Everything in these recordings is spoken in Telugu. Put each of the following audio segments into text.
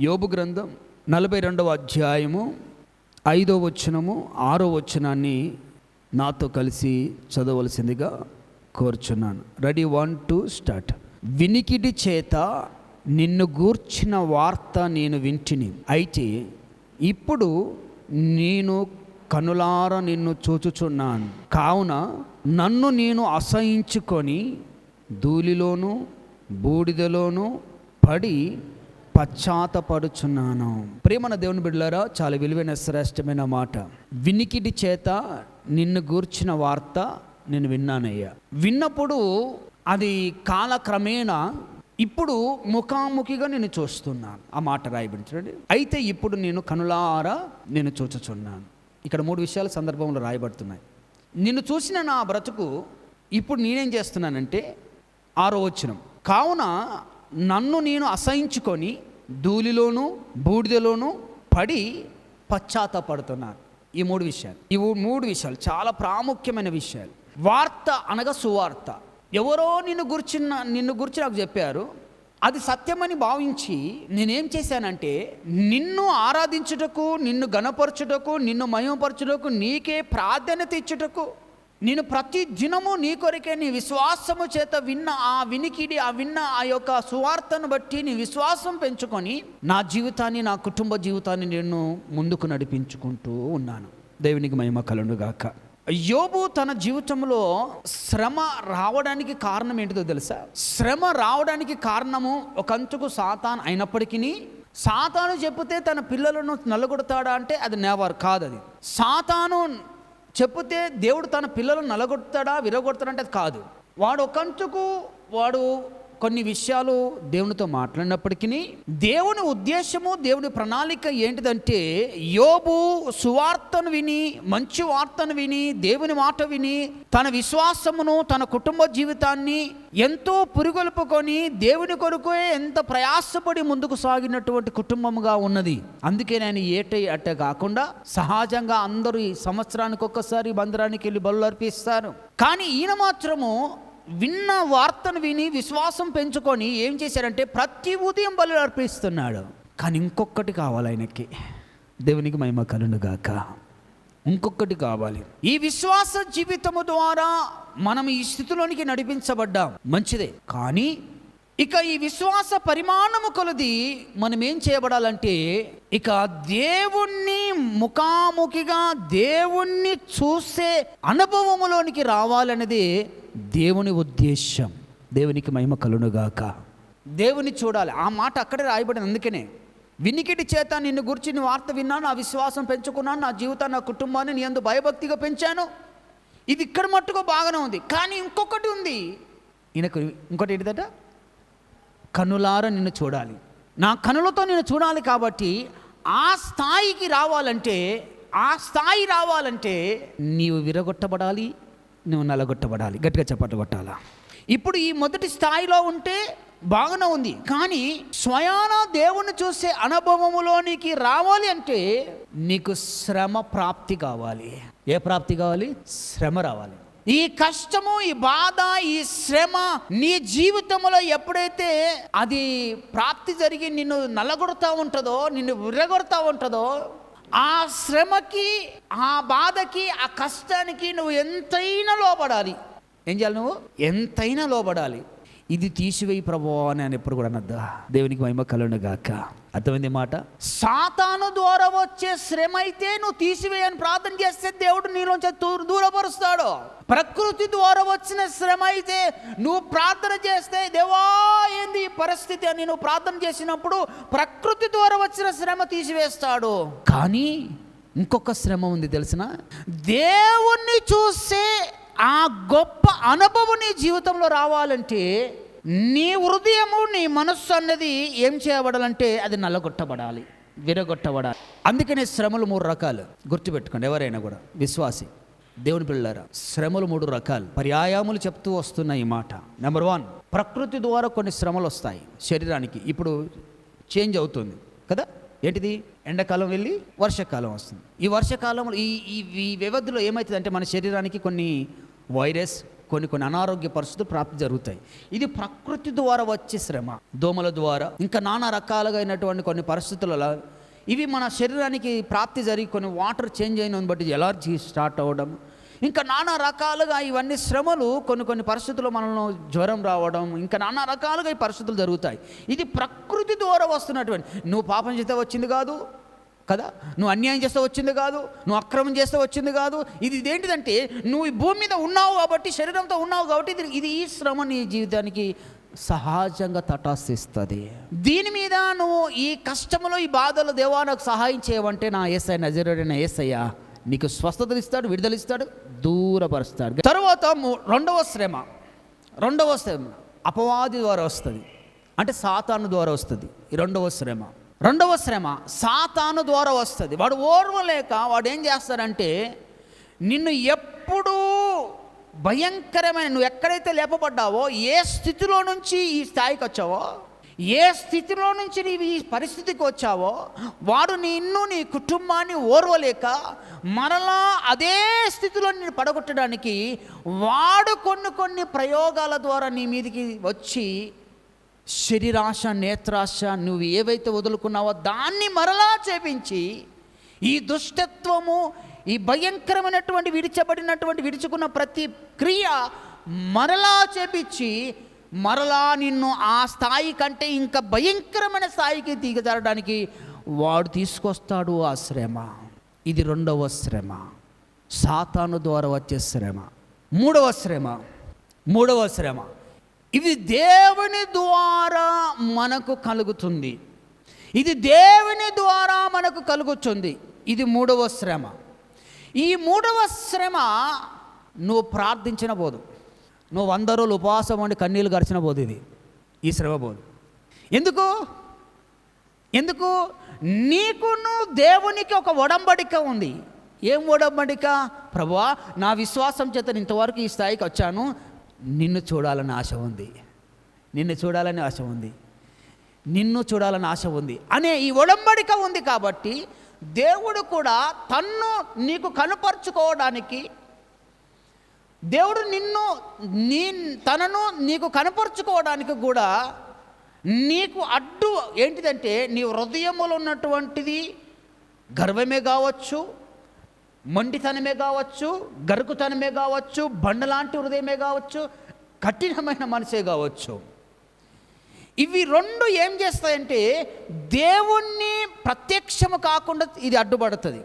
యోబు గ్రంథం 42వ అధ్యాయము 5వ వచనము 6వ వచనాన్ని నాతో కలిసి చదవలసిందిగా కోరుచున్నాను. Ready, 1 2 start. వినికిడి చేత నిన్ను గూర్చిన వార్త నేను వింటిని, అయితే ఇప్పుడు నేను కనులార నిన్ను చూచుచున్నాను. కావున నన్ను నేను అసహించుకొని ధూళిలోను బూడిదలోను పడి పశ్చాత్తపడుచున్నాను. ప్రేమన దేవుని బిడ్డలారా, చాలా విలువైన శ్రేష్టమైన మాట. వినికిడి చేత నిన్ను గూర్చిన వార్త నేను విన్నానయ్యా. విన్నప్పుడు అది కాలక్రమేణా ఇప్పుడు ముఖాముఖిగా నేను చూస్తున్నాను. ఆ మాట రాయబడించండి. అయితే ఇప్పుడు నేను కనులారా నేను చూచుచున్నాను. ఇక్కడ 3 విషయాల సందర్భంలో రాయబడుతున్నాయి. నిన్ను చూసిన నా బ్రతుకు ఇప్పుడు నేనేం చేస్తున్నానంటే 6వ వచనం, కావున నన్ను నేను అసహించుకొని ధూళిలోను బూడిదలోను పడి పశ్చాత్తపడుతున్నాను. ఈ 3 విషయాలు చాలా ప్రాముఖ్యమైన విషయాలు. వార్త అనగా సువార్త. ఎవరో నిన్ను గురించి నాకు చెప్పారు, అది సత్యమని భావించి నేనేం చేశానంటే నిన్ను ఆరాధించుటకు, నిన్ను గణపరచుటకు, నిన్ను మహిమపరచుటకు, నీకే ప్రాధాన్యత ఇచ్చుటకు, నేను ప్రతి దినము నీ కొరకే నీ విశ్వాసము చేత విన్న ఆ వినికిడి, విన్న ఆ యొక్క సువార్తను బట్టి నీ విశ్వాసం పెంచుకొని నా జీవితాన్ని, నా కుటుంబ జీవితాన్ని నేను ముందుకు నడిపించుకుంటూ ఉన్నాను. దేవునికి మహిమ కలుగును గాక. యోబు తన జీవితంలో శ్రమ రావడానికి కారణం ఏంటిదో తెలుసా? శ్రమ రావడానికి కారణము ఒకంతుకు సాతాను అయినప్పటికీ, సాతాను చెప్తే తన పిల్లలను నల్లగొడతాడా అంటే అది నెవర్ కాదు. అది సాతాను చెప్తే దేవుడు తన పిల్లలను నలగొడతాడా విరగొడతాడా అంటే అది కాదు. వాడు ఒకంతుకు కొన్ని విషయాలు దేవునితో మాట్లాడినప్పటికీ దేవుని ఉద్దేశము, దేవుని ప్రణాళిక ఏంటిదంటే యోబు సువార్తను విని, మంచి వార్తను విని, దేవుని మాట విని తన విశ్వాసమును, తన కుటుంబ జీవితాన్ని ఎంతో పురుగొల్పుకొని దేవుని కొరకు ఎంత ప్రయాసపడి ముందుకు సాగినటువంటి కుటుంబముగా ఉన్నది. అందుకే నేను అట్ట కాకుండా సహజంగా అందరూ ఈ సంవత్సరానికి ఒక్కసారి మందిరానికి వెళ్ళి బలులు అర్పిస్తారు. కానీ ఈయన మాత్రము విన్న వార్తను విని విశ్వాసం పెంచుకొని ఏం చేశారంటే ప్రతి ఉదయం బలులు అర్పిస్తున్నాడు. కానీ ఇంకొకటి కావాలి ఆయనకి. దేవునికి మహిమ కలుగును గాక. ఇంకొకటి కావాలి. ఈ విశ్వాస జీవితము ద్వారా మనం ఈ స్థితిలోనికి నడిపించబడ్డాం, మంచిదే. కానీ ఇక ఈ విశ్వాస పరిమాణము కొలది మనం ఏం చేయబడాలంటే ఇక దేవుణ్ణి ముఖాముఖిగా దేవుణ్ణి చూసే అనుభవములోనికి రావాలనేది దేవుని ఉద్దేశం. దేవునికి మహిమ కలుగును గాక. దేవుని చూడాలి. ఆ మాట అక్కడే రాయబడింది. అందుకనే వినికిడి చేత నిన్ను గురించి నీ వార్త విన్నాను, నా విశ్వాసం పెంచుకున్నాను, నా జీవితాన్ని, నా కుటుంబాన్ని నీ యందు భయభక్తిగా పెంచాను. ఇది ఇక్కడ మట్టుకు బాగానే ఉంది. కానీ ఇంకొకటి ఉంది. ఈయనకు ఇంకోటి ఏంటిదట? కనులారా నిన్ను చూడాలి. నా కనులతో నిన్ను చూడాలి. కాబట్టి ఆ స్థాయికి రావాలంటే నీవు విరగొట్టబడాలి, నువ్వు నలగొట్టబడాలి. గట్టిగా చప్పట్లు కొట్టాలా. ఇప్పుడు ఈ మొదటి స్థాయిలో ఉంటే బాగానే ఉంది. కానీ స్వయాన దేవుణ్ణి చూసే అనుభవములోనికి రావాలి అంటే నీకు శ్రమ ప్రాప్తి కావాలి. ఏ ప్రాప్తి కావాలి? శ్రమ రావాలి. ఈ కష్టము, ఈ బాధ, ఈ శ్రమ నీ జీవితంలో ఎప్పుడైతే అది ప్రాప్తి జరిగి నిన్ను నలగొడతా ఉంటుందో, నిన్ను విరగొడతా ఉంటుందో, ఆ శ్రమకి, ఆ బాధకి, ఆ కష్టానికి నువ్వు ఎంతైనా లోబడాలి. ఏం చేయాలి? నువ్వు ఎంతైనా లోబడాలి. ఇది తీసివేయి ప్రభువా అని నేను ఎప్పుడు కూడా అనద్దా. దేవునికి మహిమ కలుగును గాక. అర్థమైంది మాట? సాతాను ద్వారా వచ్చే శ్రమ అయితే నువ్వు తీసివేయని ప్రార్థన చేస్తే దేవుడు నీలోంచి దూరపరుస్తాడు. ప్రకృతి ద్వారా వచ్చిన శ్రమ అయితే నువ్వు ప్రార్థన చేస్తే దేవా ఏంది ఈ పరిస్థితి అని నువ్వు ప్రార్థన చేసినప్పుడు ప్రకృతి ద్వారా వచ్చిన శ్రమ తీసివేస్తాడు. కానీ ఇంకొక శ్రమ ఉంది తెలిసిన? దేవుణ్ణి చూసే ఆ గొప్ప అనుభవం నీ జీవితంలో రావాలంటే నీ హృదయము, నీ మనస్సు అన్నది ఏం చేయబడాలంటే అది నల్లగొట్టబడాలి, విరగొట్టబడాలి. అందుకనే శ్రమలు 3 రకాలు. గుర్తుపెట్టుకోండి ఎవరైనా కూడా, విశ్వాసి, దేవుని పిల్లలారా. శ్రమలు 3 రకాలు. పర్యాయములు చెప్తూ వస్తున్నాయి ఈ మాట. నెంబర్ 1, ప్రకృతి ద్వారా కొన్ని శ్రమలు వస్తాయి శరీరానికి. ఇప్పుడు చేంజ్ అవుతుంది కదా. ఏంటిది? ఎండాకాలం వెళ్ళి వర్షాకాలం వస్తుంది. ఈ వర్షాకాలంలో ఈ వ్యవధిలో ఏమవుతుందంటే మన శరీరానికి కొన్ని వైరస్, కొన్ని అనారోగ్య పరిస్థితులు ప్రాప్తి జరుగుతాయి. ఇది ప్రకృతి ద్వారా వచ్చే శ్రమ, దోమల ద్వారా, ఇంకా నానా రకాలుగా అయినటువంటి కొన్ని పరిస్థితులలో ఇవి మన శరీరానికి ప్రాప్తి జరిగి కొన్ని వాటర్ చేంజ్ అయిన బట్టి ఎలర్జీ స్టార్ట్ అవ్వడం, ఇంకా నానా రకాలుగా ఇవన్నీ శ్రమలు కొన్ని పరిస్థితుల్లో మనలో జ్వరం రావడం, ఇంకా నానా రకాలుగా ఈ పరిస్థితులు జరుగుతాయి. ఇది ప్రకృతి ద్వారా వస్తున్నటువంటి, నువ్వు పాపం చేస్తే వచ్చింది కాదు కదా, నువ్వు అన్యాయం చేస్తే వచ్చింది కాదు, నువ్వు అక్రమం చేస్తే వచ్చింది కాదు. ఇది ఏంటిదంటే నువ్వు ఈ భూమి మీద ఉన్నావు కాబట్టి, శరీరంతో ఉన్నావు కాబట్టి ఇది ఈ శ్రమ నీ జీవితానికి సహజంగా తటాసిస్తుంది. దీని మీద నువ్వు ఈ కష్టంలో, ఈ బాధలో దేవా నాకు సహాయం చేయవంటే నా యేసయ్య, నజరేయుడైన యేసయ్య నీకు స్వస్థత ఇస్తాడు, విడుదల ఇస్తాడు, దూరపరుస్తాడు. తర్వాత రెండవ శ్రమ అపవాది ద్వారా వస్తుంది, అంటే సాతాను ద్వారా వస్తుంది. ఈ రెండవ శ్రమ సాతాను ద్వారా వస్తుంది. వాడు ఓర్వలేక వాడు ఏం చేస్తాడంటే నిన్ను ఎప్పుడూ భయంకరమైన, నువ్వు ఎక్కడైతే లేపబడ్డావో, ఏ స్థితిలో నుంచి ఈ స్థాయికి వచ్చావో, ఏ స్థితిలో నుంచి నీవు ఈ పరిస్థితికి వచ్చావో, వాడు నిన్ను, నీ కుటుంబాన్ని ఓర్వలేక మరలా అదే స్థితిలో నేను పడగొట్టడానికి వాడు కొన్ని ప్రయోగాల ద్వారా నీ మీదికి వచ్చి శరీరాశ, నేత్రాశ, నువ్వు ఏవైతే వదులుకున్నావో దాన్ని మరలా చేపించి ఈ దుష్టత్వము, ఈ భయంకరమైనటువంటి విడుచుకున్న ప్రతి క్రియ మరలా చేపించి మరలా నిన్ను ఆ స్థాయి కంటే ఇంకా భయంకరమైన స్థాయికి దిగజారడానికి వాడు తీసుకొస్తాడు ఆ శ్రమ. ఇది రెండవ శ్రమ, సాతాను ద్వారా వచ్చే శ్రమ. మూడవ శ్రమ ఇది దేవుని ద్వారా మనకు కలుగుతుంది. ఇది మూడవ శ్రమ. ఈ మూడవ శ్రమ నువ్వు ప్రార్థించిన పోదు, నువ్వు 100 రోజులు ఉపవాసం ఉండి కన్నీళ్ళు గడిచిన పోదు, ఈ శ్రమ పోదు. ఎందుకు? నీకును దేవునికి ఒక ఒడంబడిక ఉంది. ఏం ఒడంబడిక? ప్రభువా, నా విశ్వాసం చేత ఇంతవరకు ఈ స్థాయికి వచ్చాను, నిన్ను చూడాలని ఆశ ఉంది అనే ఈ ఒడంబడిక ఉంది. కాబట్టి దేవుడు కూడా నీకు కనపరుచుకోవడానికి, దేవుడు తనను నీకు కనపరుచుకోవడానికి కూడా నీకు అడ్డు ఏంటిదంటే, నీ హృదయములో ఉన్నటువంటిది గర్వమే కావచ్చు, మొండితనమే కావచ్చు, గరుకుతనమే కావచ్చు, బండలాంటి హృదయమే కావచ్చు, కఠినమైన మనసే కావచ్చు. ఇవి రెండు ఏం చేస్తాయంటే దేవుణ్ణి ప్రత్యక్షము కాకుండా ఇవి అడ్డుపడతాయి.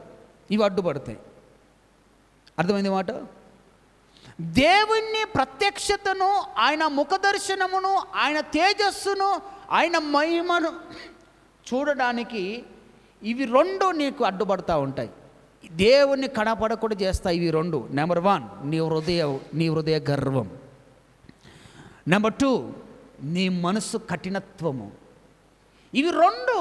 అర్థమైంది మాట? దేవుణ్ణి ప్రత్యక్షతను, ఆయన ముఖదర్శనమును, ఆయన తేజస్సును, ఆయన మహిమను చూడడానికి ఇవి రెండు నీకు అడ్డుపడతా ఉంటాయి. దేవుణ్ణి కనపడకుండా చేస్తాయి ఇవి రెండు. నెంబర్ 1 నీ హృదయ గర్వం. నెంబర్ 2 నీ మనసు కఠినత్వము. ఇవి రెండు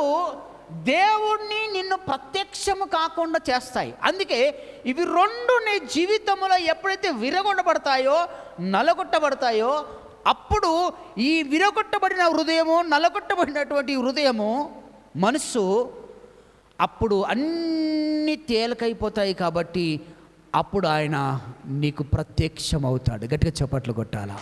దేవుణ్ణి నిన్ను ప్రత్యక్షము కాకుండా చేస్తాయి. అందుకే ఇవి రెండు నీ జీవితంలో ఎప్పుడైతే విరగొట్టబడతాయో, నలగొట్టబడతాయో, అప్పుడు ఈ విరగొట్టబడిన హృదయము, నలగొట్టబడినటువంటి హృదయము, మనస్సు, అప్పుడు అన్నీ తేలికైపోతాయి. కాబట్టి అప్పుడు ఆయన నీకు ప్రత్యక్షమవుతాడు. గట్టిగా చప్పట్లు కొట్టాలా?